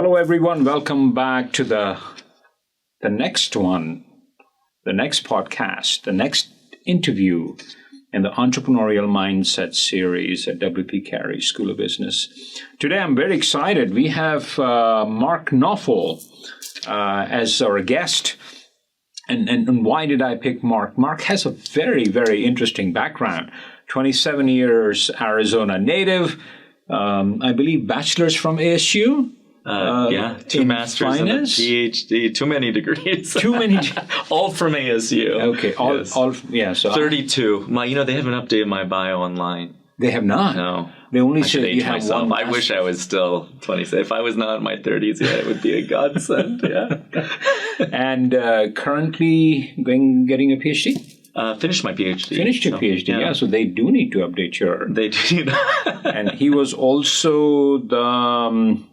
Hello, everyone. Welcome back to the next one, the next podcast, the next interview in the Entrepreneurial Mindset series at WP Carey School of Business. Today, I'm very excited. We have Mark Knopfel as our guest. And why did I pick Mark? Mark has a very, very interesting background. 27 years Arizona native. I believe bachelor's from ASU. Two masters and a PhD, too many degrees. Too many. All from ASU. Okay, So 32. They haven't updated my bio online. They have not? No. They only say you have myself. one. I wish I was still 26. If I was not in my 30s, it would be a godsend, And currently getting a PhD? Finished my PhD. Finished your PhD, so they do need to update your... They do. And he was also the...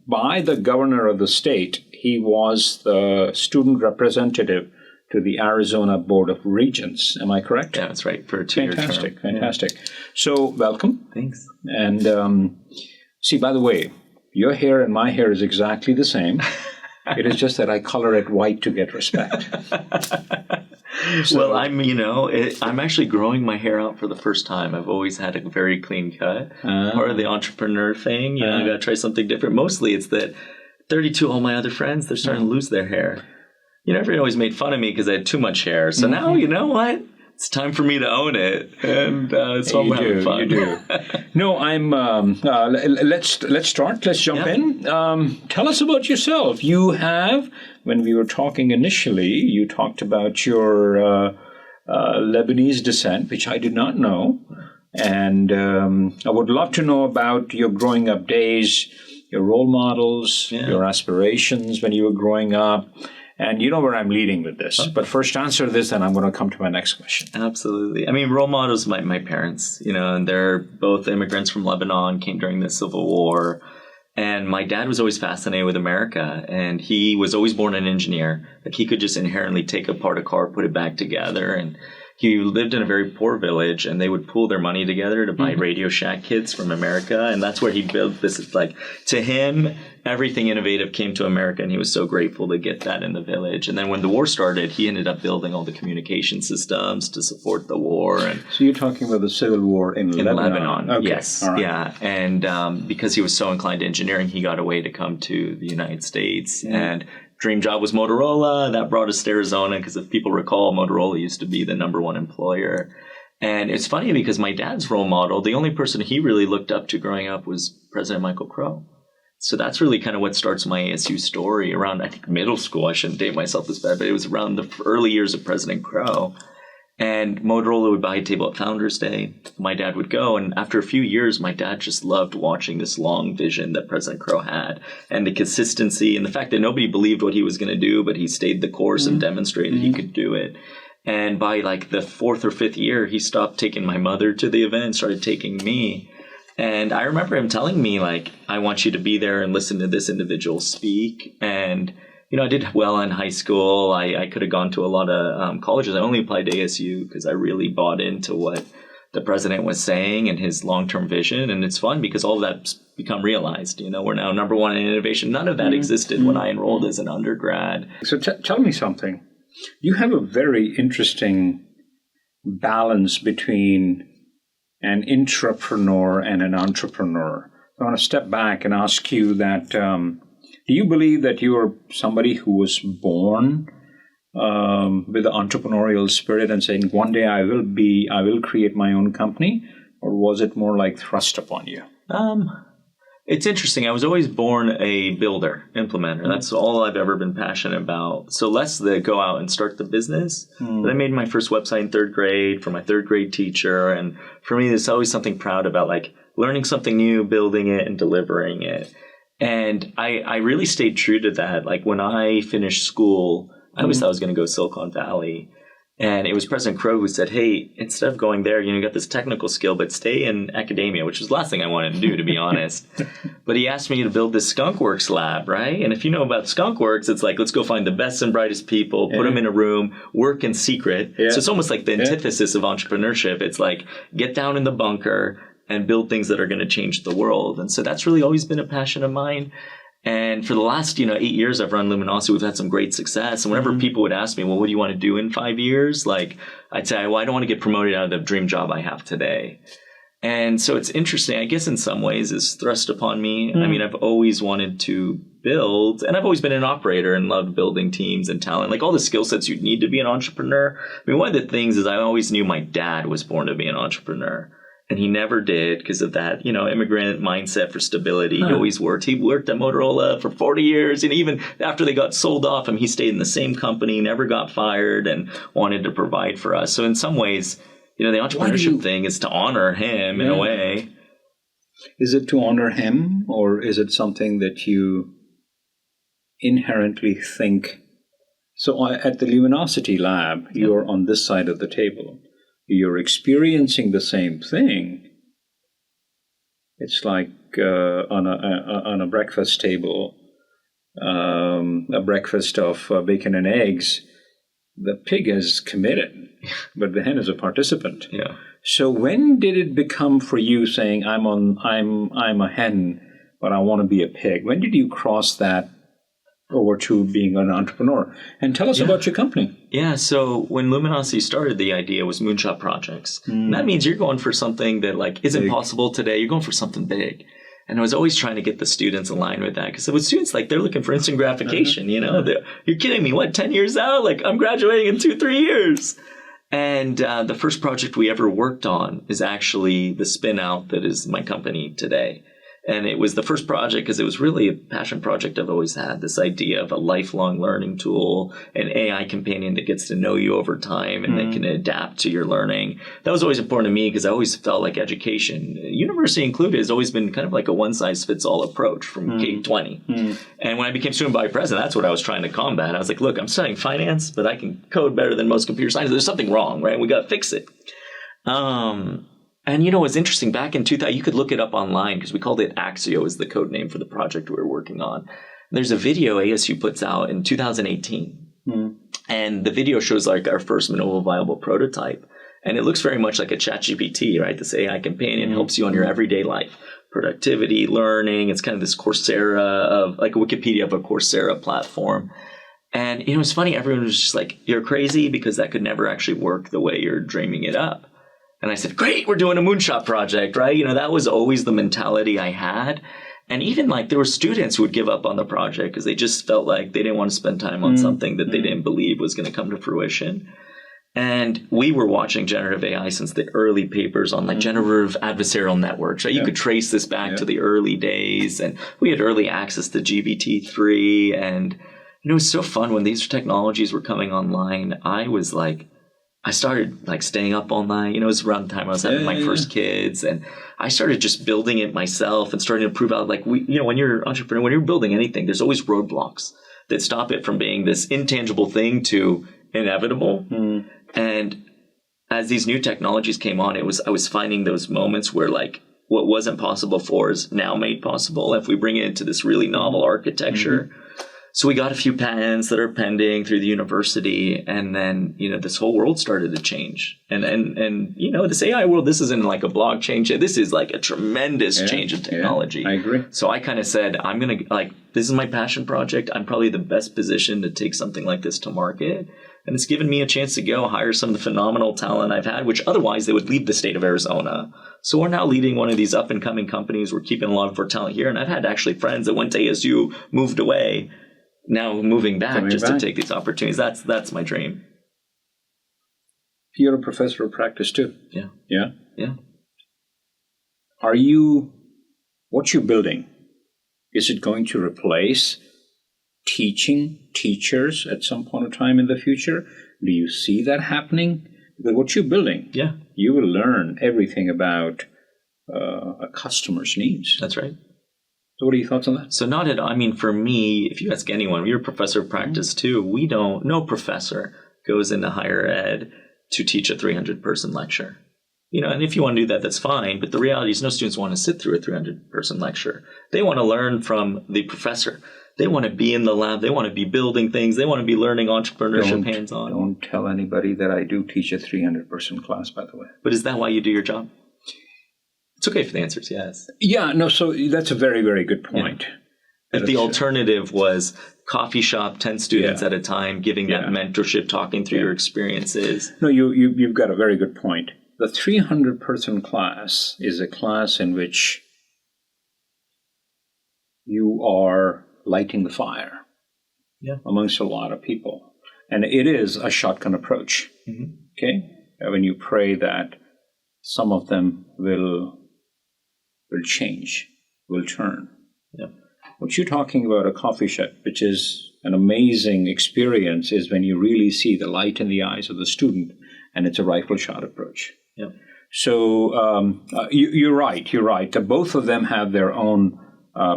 by the governor of the state, he was the student representative to the Arizona Board of Regents. Am I correct? Yeah, that's right. For a 2-year term. Fantastic. So, welcome. Thanks. And see, by the way, your hair and my hair is exactly the same. It is just that I color it white to get respect. Well, I'm actually growing my hair out for the first time. I've always had a very clean cut. Part of the entrepreneur thing, I got to try something different. Mostly it's that 32, all my other friends, they're starting to lose their hair. Everyone always made fun of me because I had too much hair. So now, you know what? It's time for me to own it. And so I'm having fun. You do. No, I'm, let's start. Let's jump in. Tell us about yourself. You have, when we were talking initially, you talked about your Lebanese descent, which I did not know. And I would love to know about your growing up days, your role models, your aspirations when you were growing up. And you know where I'm leading with this. But first answer this, and I'm going to come to my next question. Absolutely. Role models, my parents, and they're both immigrants from Lebanon, came during the Civil War. And my dad was always fascinated with America. And he was always born an engineer. Like he could just inherently take apart a car, put it back together. And he lived in a very poor village, and they would pool their money together to buy Radio Shack kits from America. And that's where he built this. To him, everything innovative came to America, and he was so grateful to get that in the village. And then when the war started, he ended up building all the communication systems to support the war. And so you're talking about the Civil War in Lebanon? Okay. Yes. Right. Yeah. And because he was so inclined to engineering, he got away to come to the United States. And dream job was Motorola. That brought us to Arizona because if people recall, Motorola used to be the number one employer. And it's funny because my dad's role model, the only person he really looked up to growing up was President Michael Crow. So that's really kind of what starts my ASU story around, I think, middle school. I shouldn't date myself this bad, but it was around the early years of President Crow. And Motorola would buy a table at Founders Day. My dad would go. And after a few years, my dad just loved watching this long vision that President Crow had and the consistency and the fact that nobody believed what he was going to do, but he stayed the course and demonstrated he could do it. And by the 4th or 5th year, he stopped taking my mother to the event, started taking me. And I remember him telling me, I want you to be there and listen to this individual speak. And I did well in high school. I could have gone to a lot of colleges. I only applied to ASU because I really bought into what the president was saying and his long-term vision. And it's fun because all of that's become realized. We're now number one in innovation. None of that existed when I enrolled as an undergrad. So tell me something. You have a very interesting balance between an intrapreneur and an entrepreneur. I want to step back and ask you that... do you believe that you are somebody who was born with the entrepreneurial spirit and saying, one day I will create my own company? Or was it more like thrust upon you? It's interesting. I was always born a builder, implementer. That's all I've ever been passionate about. So less the go out and start the business. But I made my first website in 3rd grade for my 3rd grade teacher. And for me, there's always something proud about learning something new, building it, and delivering it. And I really stayed true to that. When I finished school, I always thought I was going to go Silicon Valley. And it was President Crow who said, hey, instead of going there, you got this technical skill, but stay in academia, which was the last thing I wanted to do, to be honest. But he asked me to build this skunkworks lab, right? And if you know about skunkworks, it's let's go find the best and brightest people, put them in a room, work in secret. So it's almost like the antithesis of entrepreneurship. It's get down in the bunker and build things that are going to change the world. And so that's really always been a passion of mine. And for the last, 8 years I've run Luminosity, we've had some great success. And whenever people would ask me, well, what do you want to do in 5 years? Like, I'd say, well, I don't want to get promoted out of the dream job I have today. And so it's interesting, I guess in some ways it's thrust upon me. I mean, I've always wanted to build, and I've always been an operator and loved building teams and talent, like all the skill sets you'd need to be an entrepreneur. I mean, one of the things is I always knew my dad was born to be an entrepreneur. And he never did because of that, immigrant mindset for stability. He always worked. He worked at Motorola for 40 years. And even after they got sold off him, he stayed in the same company, never got fired, and wanted to provide for us. So in some ways, the entrepreneurship thing is to honor him in a way. Is it to honor him, or is it something that you inherently think? So at the Luminosity Lab, you're on this side of the table. You're experiencing the same thing. It's like on a breakfast table, a breakfast of bacon and eggs. The pig is committed, but the hen is a participant. Yeah. So when did it become for you saying, I'm a hen, but I want to be a pig? When did you cross that over to being an entrepreneur? And tell us about your company. Yeah, so when Luminosity started, the idea was moonshot projects. And that means you're going for something that isn't big. Possible today. You're going for something big. And I was always trying to get the students aligned with that, because with students, they're looking for instant gratification. You're kidding me? What, 10 years out? I'm graduating in 2-3 years. And the first project we ever worked on is actually the spin out that is my company today. And it was the first project because it was really a passion project I've always had, this idea of a lifelong learning tool, an AI companion that gets to know you over time and that can adapt to your learning. That was always important to me because I always felt like education, university included, has always been kind of like a one-size-fits-all approach from K-20. And when I became student body president, that's what I was trying to combat. I was like, look, I'm studying finance, but I can code better than most computer scientists. There's something wrong, right? We got to fix it. And what's interesting, back in 2000, you could look it up online because we called it Axio as the code name for the project we were working on. There's a video ASU puts out in 2018. And the video shows our first minimal viable prototype. And it looks very much like a ChatGPT, right? This AI companion helps you on your everyday life. Productivity, learning. It's kind of this Coursera of like a Wikipedia of a Coursera platform. And it's funny, everyone was just like, you're crazy because that could never actually work the way you're dreaming it up. And I said, great, we're doing a moonshot project, right? That was always the mentality I had. And even there were students who would give up on the project because they just felt like they didn't want to spend time on something that they didn't believe was going to come to fruition. And we were watching generative AI since the early papers on generative adversarial networks, right? You could trace this back to the early days. And we had early access to GPT-3. And it was so fun when these technologies were coming online. I started staying up all night. It was around the time I was having my first kids, and I started just building it myself and starting to prove out when you're an entrepreneur, when you're building anything, there's always roadblocks that stop it from being this intangible thing to inevitable. And as these new technologies came on, I was finding those moments where what wasn't possible before is now made possible if we bring it into this really novel architecture. So we got a few patents that are pending through the university, and then this whole world started to change. And this AI world, this isn't like a blockchain change. This is like a tremendous change of technology. Yeah, I agree. So I kind of said, I'm gonna this is my passion project. I'm probably the best position to take something like this to market, and it's given me a chance to go hire some of the phenomenal talent I've had, which otherwise they would leave the state of Arizona. So we're now leading one of these up and coming companies. We're keeping a lot of our talent here, and I've had actually friends that went to ASU, moved away. Now moving back to take these opportunities. That's my dream. You're a professor of practice too. Yeah. Yeah? Yeah. What you're building, is it going to replace teaching teachers at some point in time in the future? Do you see that happening? Because what you're building, you will learn everything about a customer's needs. That's right. So what are your thoughts on that? So for me, if you ask anyone, you're a professor of practice too, no professor goes into higher ed to teach a 300-person lecture. And if you want to do that, that's fine. But the reality is no students want to sit through a 300-person lecture. They want to learn from the professor. They want to be in the lab. They want to be building things. They want to be learning entrepreneurship hands-on. Don't tell anybody that I do teach a 300-person class, by the way. But is that why you do your job? It's okay if the answer is yes. Yeah, no, so that's a very, very good point. If the alternative was coffee shop, 10 students at a time, giving that mentorship, talking through your experiences. No, you've got a very good point. The 300-person class is a class in which you are lighting the fire amongst a lot of people. And it is a shotgun approach. Okay? When you pray that some of them will change, will turn. Yeah. What you're talking about, a coffee shop, which is an amazing experience, is when you really see the light in the eyes of the student, and it's a rifle shot approach. Yeah. So you're right. Both of them have their own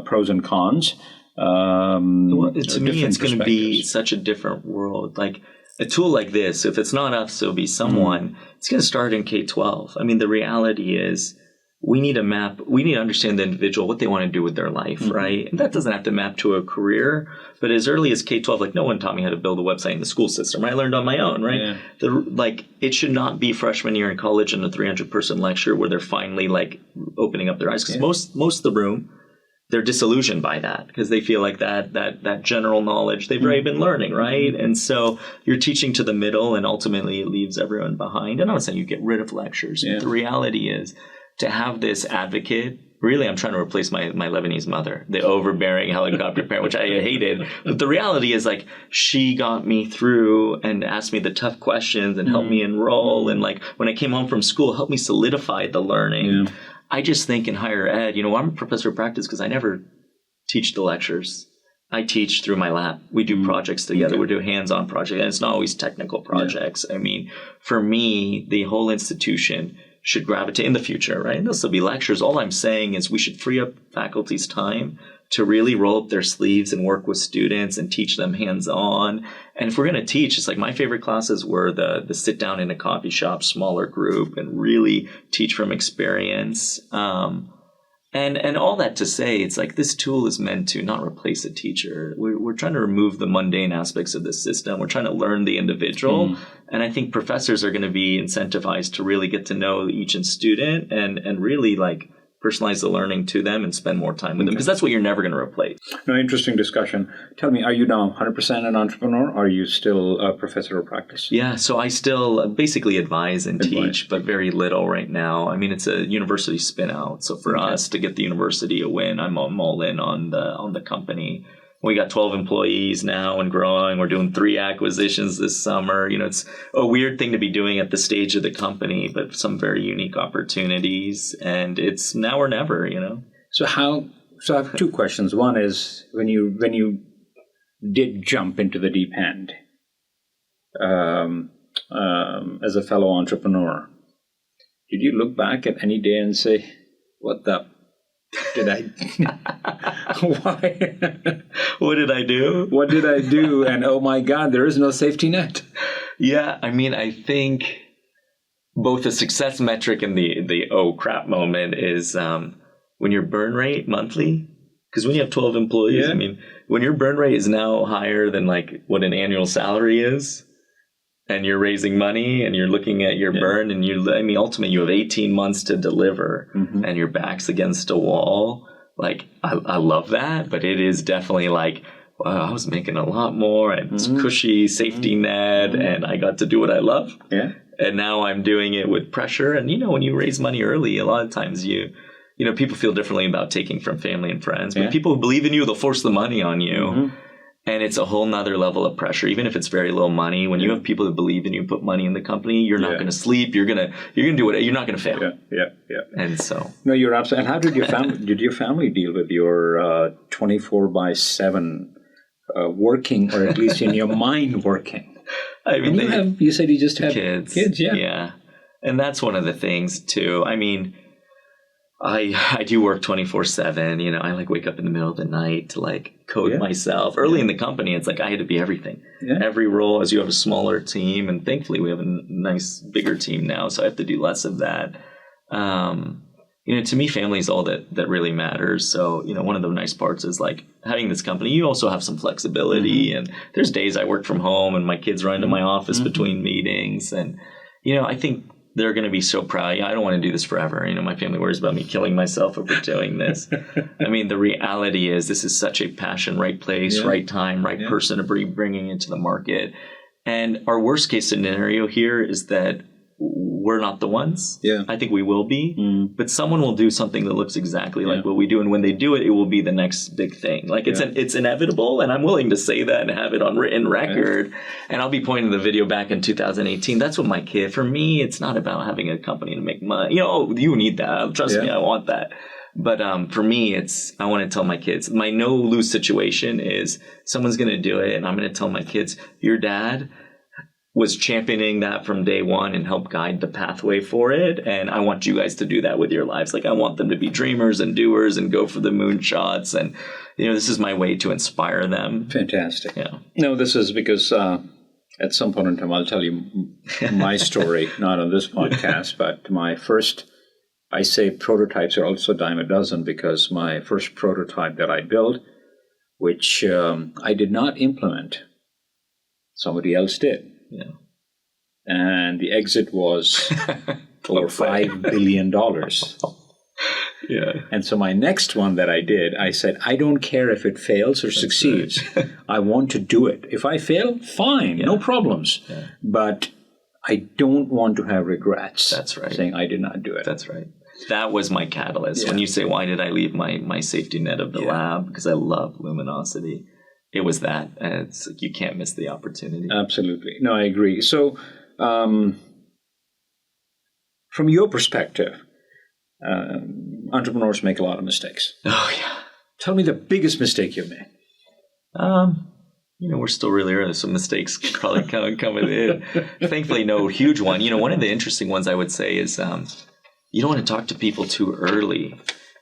pros and cons. To me, it's going to be such a different world. Like a tool like this, if it's not us, it'll be someone. It's going to start in K-12. I mean, the reality is we need to understand the individual, what they want to do with their life, right? And that doesn't have to map to a career, but as early as K-12, like no one taught me how to build a website in the school system. I learned on my own, right? Yeah. It should not be freshman year in college in a 300-person lecture where they're finally like opening up their eyes. Because most of the room, they're disillusioned by that because they feel like that general knowledge they've already been learning, right? And so you're teaching to the middle and ultimately it leaves everyone behind. And I'm not saying you get rid of lectures, but the reality is to have this advocate, really I'm trying to replace my Lebanese mother, the overbearing helicopter parent, which I hated. But the reality is like she got me through and asked me the tough questions and helped me enroll. And like when I came home from school, helped me solidify the learning. Yeah. I just think in higher ed, I'm a professor of practice because I never teach the lectures. I teach through my lab. We do projects together. Okay. We do hands-on projects. And it's not always technical projects. Yeah. I mean, for me, the whole institution should gravitate in the future, right? And there'll still be lectures. All I'm saying is we should free up faculty's time to really roll up their sleeves and work with students and teach them hands-on. And if we're going to teach, it's like my favorite classes were the sit down in a coffee shop, smaller group, and really teach from experience. And all that to say, it's like this tool is meant to not replace a teacher. We're trying to remove the mundane aspects of the system. We're trying to learn the individual. And I think professors are going to be incentivized to really get to know each student and really like personalize the learning to them and spend more time with them, because that's what you're never going to replace. No, interesting discussion. Tell me, are you now 100% an entrepreneur, or are you still a professor of practice? Yeah, so I still basically advise and teach, but very little right now. I mean, it's a university spin out. So for us to get the university a win, I'm all in on the company. We got 12 employees now and growing. We're doing 3 acquisitions this summer. It's a weird thing to be doing at the stage of the company, but some very unique opportunities. And it's now or never, So I have 2 questions. One is when you did jump into the deep end as a fellow entrepreneur, did you look back at any day and say, what the did I why? What did I do? What did I do? And oh my God, there is no safety net. Yeah, I mean, I think both the success metric and the oh crap moment is when your burn rate monthly, because when you have 12 employees, I mean, when your burn rate is now higher than like what an annual salary is, and you're raising money and you're looking at your burn and ultimately you have 18 months to deliver and your back's against a wall. Like, I love that, but it is definitely like, wow, I was making a lot more and it's cushy safety net and I got to do what I love. Yeah. And now I'm doing it with pressure. And, when you raise money early, a lot of times people feel differently about taking from family and friends, but people who believe in you, they'll force the money on you. And it's a whole nother level of pressure, even if it's very little money. When you have people that believe in you, put money in the company, you're not going to sleep. You're going to do it. You're not going to fail. Yeah. And so. No, you're absolutely. And how did your family deal with your 24/7 working, or at least in your mind working? I mean, you said you just had kids. Kids, yeah. Yeah. And that's one of the things too. I mean, I do work 24/7. I like wake up in the middle of the night to like code myself. Early in the company, it's like I had to be everything. Yeah. Every role, as you have a smaller team, and thankfully we have a nice bigger team now, so I have to do less of that. To me, family is all that really matters. So, one of the nice parts is like having this company, you also have some flexibility, and there's days I work from home and my kids run to my office between meetings. And, I think they're going to be so proud. I don't want to do this forever. My family worries about me killing myself over doing this. I mean, the reality is this is such a passion, right place, right time, right person to be bringing into the market. And our worst case scenario here is that we're not the ones. Yeah. I think we will be, but someone will do something that looks exactly like what we do. And when they do it, it will be the next big thing. Like it's inevitable. And I'm willing to say that and have it on written record. Yeah. And I'll be pointing the video back in 2018. That's what my kid, for me, it's not about having a company to make money. You need that. Trust me, I want that. But for me, I want to tell my kids, my no lose situation is someone's going to do it. And I'm going to tell my kids, your dad was championing that from day one and help guide the pathway for it. And I want you guys to do that with your lives. Like I want them to be dreamers and doers and go for the moonshots. And, this is my way to inspire them. Fantastic. Yeah. No, this is because at some point in time, I'll tell you my story, not on this podcast, but my first, I say prototypes are also a dime a dozen because my first prototype that I built, which I did not implement, somebody else did. Yeah. And the exit was over $5 billion. Yeah. And so my next one that I did, I said, I don't care if it fails or succeeds. Right. I want to do it. If I fail, fine, no problems. Yeah. But I don't want to have regrets. That's right. Saying I did not do it. That's right. That was my catalyst. Yeah. When you say, why did I leave my safety net of the lab? Because I love luminosity. It was that. It's like you can't miss the opportunity. Absolutely. No, I agree. So from your perspective, entrepreneurs make a lot of mistakes. Oh, yeah. Tell me the biggest mistake you've made. We're still really early. Some mistakes probably coming in. Thankfully, no huge one. One of the interesting ones I would say is you don't want to talk to people too early.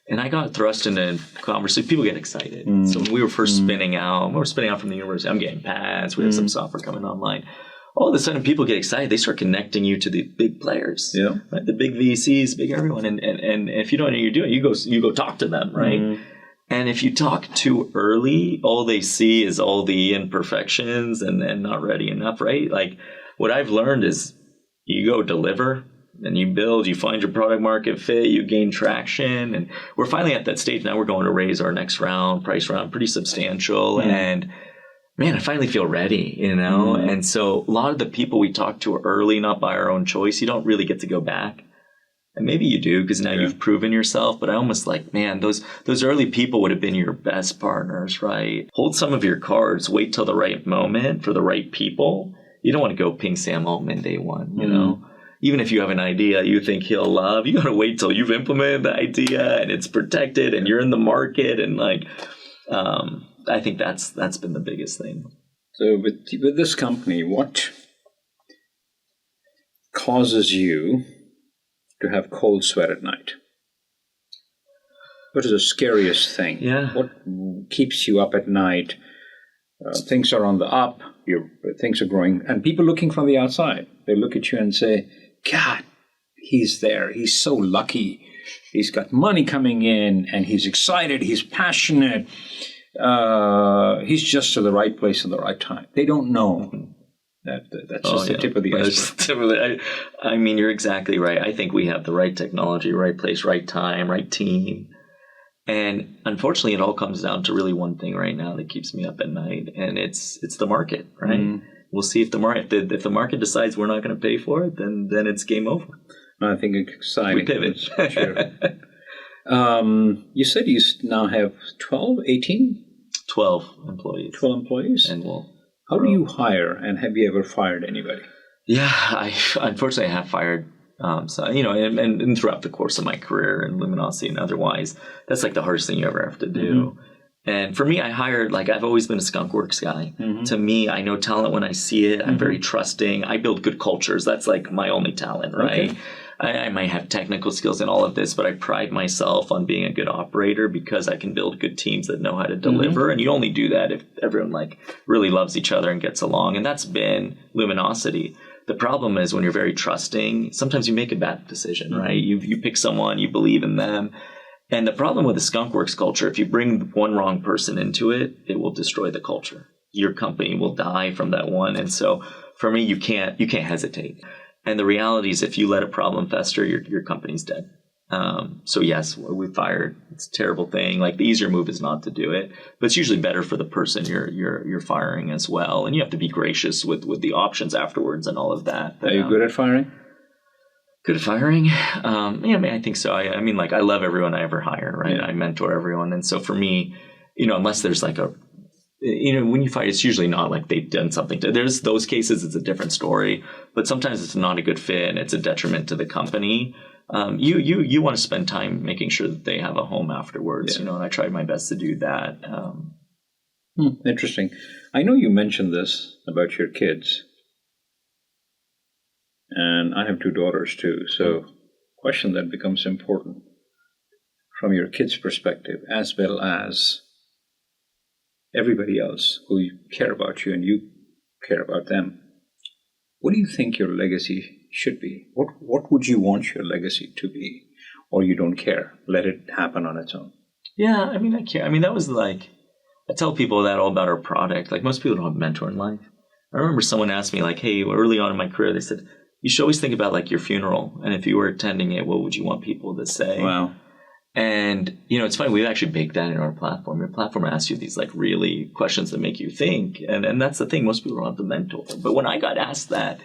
And I got thrust into conversation. People get excited. So when we were first spinning out from the university. I'm getting pads. We have some software coming online. All of a sudden, people get excited. They start connecting you to the big players, right? The big VCs, big everyone. And if you don't know what you're doing, you go talk to them, right? And if you talk too early, all they see is all the imperfections and not ready enough, right? Like what I've learned is you go deliver. And you build, you find your product market fit, you gain traction. And we're finally at that stage now. We're going to raise our next price round, pretty substantial. And man, I finally feel ready, And so a lot of the people we talk to early, not by our own choice, you don't really get to go back. And maybe you do because now you've proven yourself. But I almost like, man, those early people would have been your best partners, right? Hold some of your cards, wait till the right moment for the right people. You don't want to go ping Sam Altman day one, you know? Even if you have an idea you think he'll love, you got to wait till you've implemented the idea and it's protected and you're in the market. And I think that's been the biggest thing. So with this company, what causes you to have cold sweat at night? What is the scariest thing? Yeah. What keeps you up at night? Things are on the up, things are growing, and people looking from the outside, they look at you and say, God, he's there. He's so lucky. He's got money coming in, and he's excited. He's passionate. He's just to the right place at the right time. They don't know. That's just the tip of the iceberg. I mean, you're exactly right. I think we have the right technology, right place, right time, right team. And unfortunately, it all comes down to really one thing right now that keeps me up at night, and it's the market, right? We'll see if the market decides we're not going to pay for it, then it's game over. I think it's exciting. We pivot. Sure. You said you now have 12, 18? 12 employees. 12 employees? And how do you hire, and have you ever fired anybody? Yeah, unfortunately I have fired. And throughout the course of my career in Luminosity and otherwise, that's like the hardest thing you ever have to do. And for me, I hired, I've always been a skunkworks guy. To me, I know talent when I see it. I'm very trusting. I build good cultures. That's like my only talent, right? Okay. I might have technical skills in all of this, but I pride myself on being a good operator because I can build good teams that know how to deliver. And you only do that if everyone really loves each other and gets along. And that's been Luminosity. The problem is when you're very trusting, sometimes you make a bad decision, right? You pick someone, you believe in them. And the problem with the skunkworks culture, if you bring one wrong person into it, it will destroy the culture. Your company will die from that one. And so for me, you can't hesitate. And the reality is, if you let a problem fester, your company's dead. So yes, we fired. It's a terrible thing. Like, the easier move is not to do it, but it's usually better for the person you're firing as well. And you have to be gracious with the options afterwards and all of that. Are you good at firing? Good at firing? Yeah, I mean, I think so. I mean, like, I love everyone I ever hire, right? Yeah. I mentor everyone. And so for me, unless there's like when you fire, it's usually not like they've done something there's those cases, it's a different story, but sometimes it's not a good fit and it's a detriment to the company. You want to spend time making sure that they have a home afterwards, and I try my best to do that. Interesting. I know you mentioned this about your kids, and I have 2 daughters too. So, question that becomes important from your kids' perspective, as well as everybody else who care about you and you care about them. What do you think your legacy should be? What would you want your legacy to be? Or you don't care? Let it happen on its own. Yeah, I mean, I care. I mean, that was like, I tell people that all about our product. Like, most people don't have a mentor in life. I remember someone asked me, like, hey, early on in my career, they said, you should always think about like your funeral. And if you were attending it, what would you want people to say? Wow. And, it's funny, we've actually baked that in our platform. Your platform asks you these like really questions that make you think. And that's the thing, most people don't have the mentor. But when I got asked that,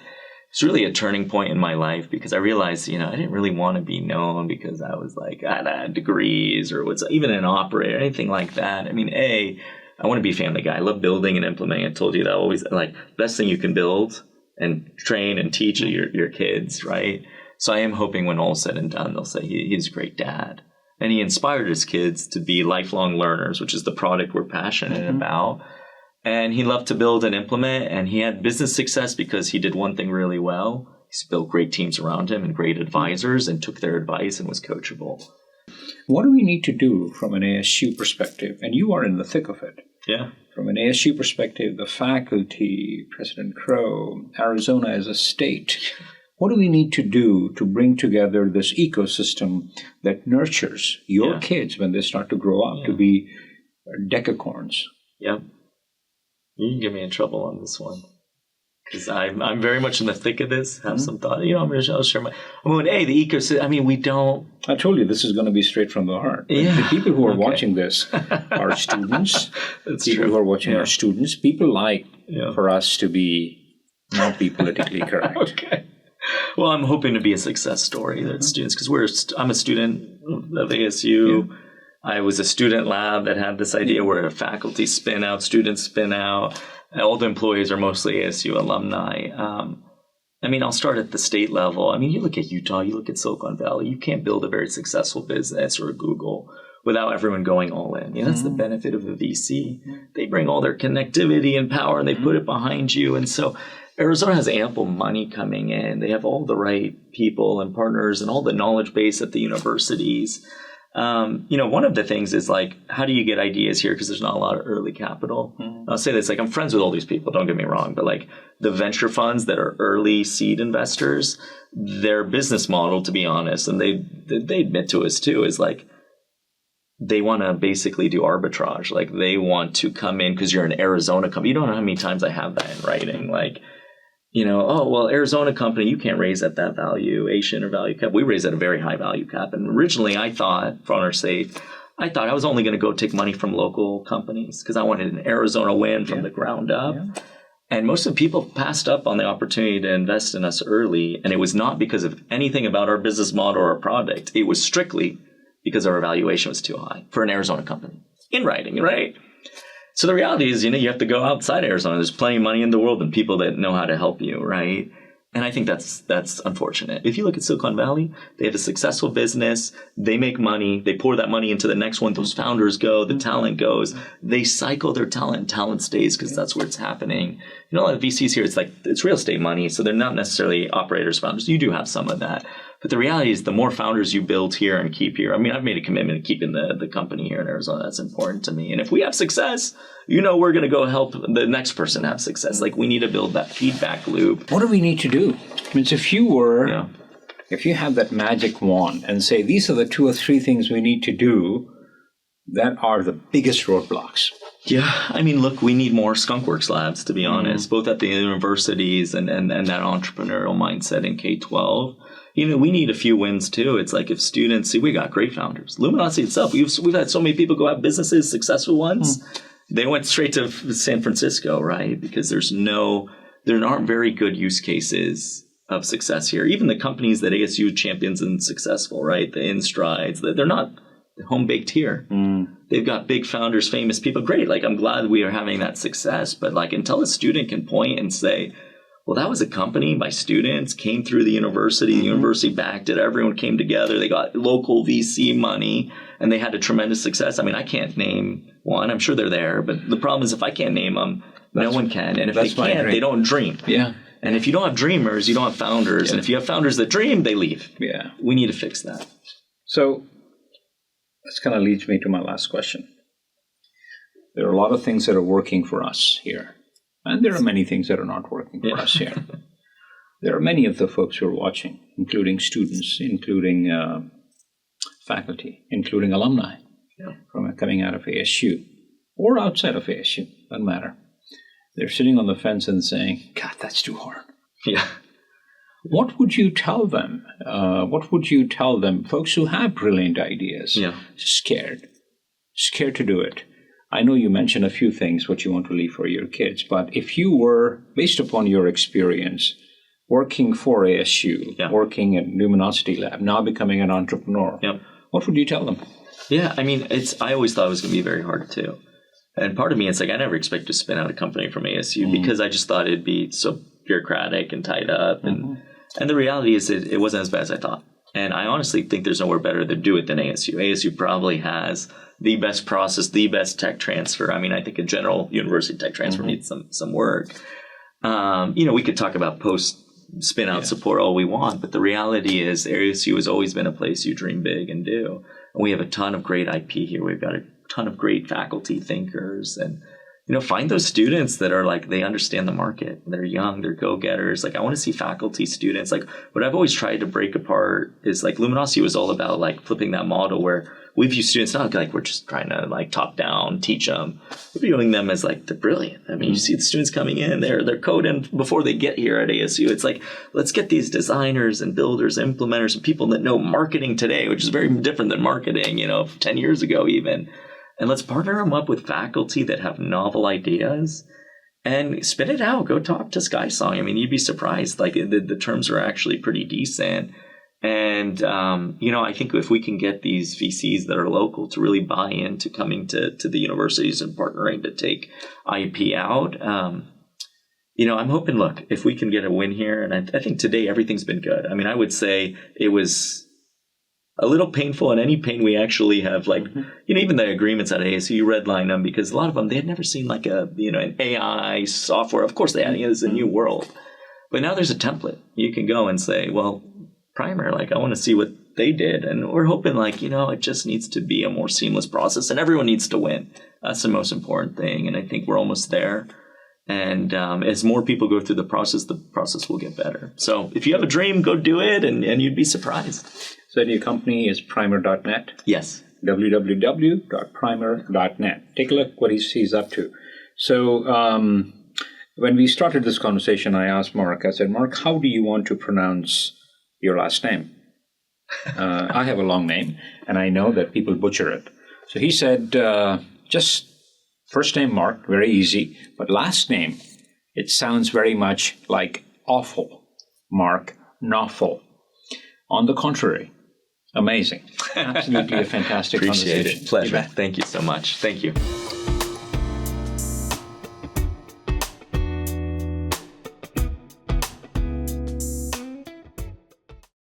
it's really a turning point in my life, because I realized, I didn't really want to be known because I was like, I had degrees or was even an operator, anything like that. I mean, I want to be a family guy. I love building and implementing. I told you that always, like, best thing you can build and train and teach your kids, right? So I am hoping when all's said and done, they'll say he's a great dad. And he inspired his kids to be lifelong learners, which is the product we're passionate about. And he loved to build and implement, and he had business success because he did one thing really well. He's built great teams around him and great advisors and took their advice and was coachable. What do we need to do from an ASU perspective? And you are in the thick of it. Yeah. From an ASU perspective, the faculty, President Crow, Arizona as a state, what do we need to do to bring together this ecosystem that nurtures your kids when they start to grow up to be decacorns? Yep. You can get me in trouble on this one, because I'm very much in the thick of this. Have some thought. I'll share my. The ecosystem. I mean, we don't. I told you this is going to be straight from the heart. Yeah. The people who are watching this are students. That's people true. who are watching are students. People like for us to not be politically correct. Okay. Well, I'm hoping to be a success story that students, because I'm a student of ASU. Yeah. I was a student lab that had this idea where a faculty spin out, students spin out. All the employees are mostly ASU alumni. I'll start at the state level. I mean, you look at Utah, you look at Silicon Valley, you can't build a very successful business or a Google without everyone going all in. That's the benefit of a VC. They bring all their connectivity and power and they put it behind you. And so Arizona has ample money coming in. They have all the right people and partners and all the knowledge base at the universities. One of the things is like, how do you get ideas here? Because there's not a lot of early capital. I'll say this, like, I'm friends with all these people, don't get me wrong, but like the venture funds that are early seed investors, their business model, to be honest, and they admit to us too, is like, they want to basically do arbitrage. Like, they want to come in because you're an Arizona company. You don't know how many times I have that in writing. Like, Arizona company, you can't raise at that valuation or value cap. We raise at a very high value cap. And originally I thought, for our sake, I was only going to go take money from local companies because I wanted an Arizona win from the ground up. Yeah. And most of the people passed up on the opportunity to invest in us early. And it was not because of anything about our business model or our product. It was strictly because our valuation was too high for an Arizona company. In writing, right? So the reality is, you have to go outside Arizona. There's plenty of money in the world and people that know how to help you, right? And I think that's unfortunate. If you look at Silicon Valley, they have a successful business. They make money. They pour that money into the next one. Those founders go. The talent goes. They cycle their talent, and talent stays because that's where it's happening. A lot of VCs here, it's real estate money, so they're not necessarily operators, founders. You do have some of that. But the reality is the more founders you build here and keep here, I've made a commitment to keeping the company here in Arizona. That's important to me. And if we have success, we're going to go help the next person have success. Like, we need to build that feedback loop. What do we need to do? If you have that magic wand and say, these are the 2 or 3 things we need to do that are the biggest roadblocks, Yeah, I mean, look, we need more skunkworks labs, to be honest, both at the universities and that entrepreneurial mindset in K-12. We need a few wins too. It's like if students see, we got great founders. Luminosity itself, we've had so many people go have businesses, successful ones. They went straight to San Francisco, right? Because there aren't very good use cases of success here. Even the companies that ASU champions and successful, right? The InStrides, they're not home baked here. They've got big founders, famous people. Great. Like, I'm glad we are having that success. But like, until a student can point and say, well, that was a company, my students came through the university backed it, everyone came together, they got local VC money, and they had a tremendous success. I mean, I can't name one. I'm sure they're there. But the problem is if I can't name them, no one can. And if they can't, they don't dream. Yeah. And if you don't have dreamers, you don't have founders. Yeah. And if you have founders that dream, they leave. Yeah. We need to fix that. So this kind of leads me to my last question. There are a lot of things that are working for us here, and there are many things that are not working for us here. There are many of the folks who are watching, including students, including faculty, including alumni from coming out of ASU or outside of ASU, doesn't matter. They're sitting on the fence and saying, God, that's too hard. Yeah. What would you tell them? Folks who have brilliant ideas, scared to do it? I know you mentioned a few things, what you want to leave for your kids, but if you were, based upon your experience, working for ASU, working at Luminosity Lab, now becoming an entrepreneur, what would you tell them? Yeah, I mean, I always thought it was going to be very hard too. And part of me, it's like I never expected to spin out a company from ASU because I just thought it'd be so bureaucratic and tied up. And the reality is it wasn't as bad as I thought. And I honestly think there's nowhere better to do it than ASU. ASU probably has the best process, the best tech transfer. I mean, I think a general university tech transfer needs some work. We could talk about post-spin-out support all we want, but the reality is ASU has always been a place you dream big and do. And we have a ton of great IP here. We've got a ton of great faculty thinkers, and find those students that are like, they understand the market. They're young, they're go-getters. Like, I want to see faculty, students. Like, what I've always tried to break apart is like Luminosity was all about like flipping that model where we view students not like we're just trying to like top down teach them. We're viewing them as like they're brilliant. I mean, you see the students coming in, they're coding before they get here at ASU. It's like, let's get these designers and builders, implementers, and people that know marketing today, which is very different than marketing, 10 years ago even. And let's partner them up with faculty that have novel ideas and spit it out. Go talk to SkySong. I mean, you'd be surprised. Like, the terms are actually pretty decent. And, I think if we can get these VCs that are local to really buy into coming to the universities and partnering to take IP out, I'm hoping, look, if we can get a win here, and I think today everything's been good. I mean, I would say it was a little painful, and any pain we actually have, like, even the agreements at ASU, you redline them because a lot of them, they had never seen like an AI software. Of course they had, it's a new world. But now there's a template. You can go and say, well, Primer, like, I want to see what they did. And we're hoping like, it just needs to be a more seamless process and everyone needs to win. That's the most important thing. And I think we're almost there. And as more people go through the process will get better. So if you have a dream, go do it, and you'd be surprised. So your company is primer.net? Yes. www.primer.net. Take a look what he's up to. So when we started this conversation, I asked Mark, I said, Mark, how do you want to pronounce your last name? I have a long name, and I know that people butcher it. So he said, just first name Mark, very easy, but last name, it sounds very much like awful. Mark Knopfel. On the contrary, amazing. Absolutely a fantastic conversation. Appreciate it. Pleasure. Thank you so much. Thank you.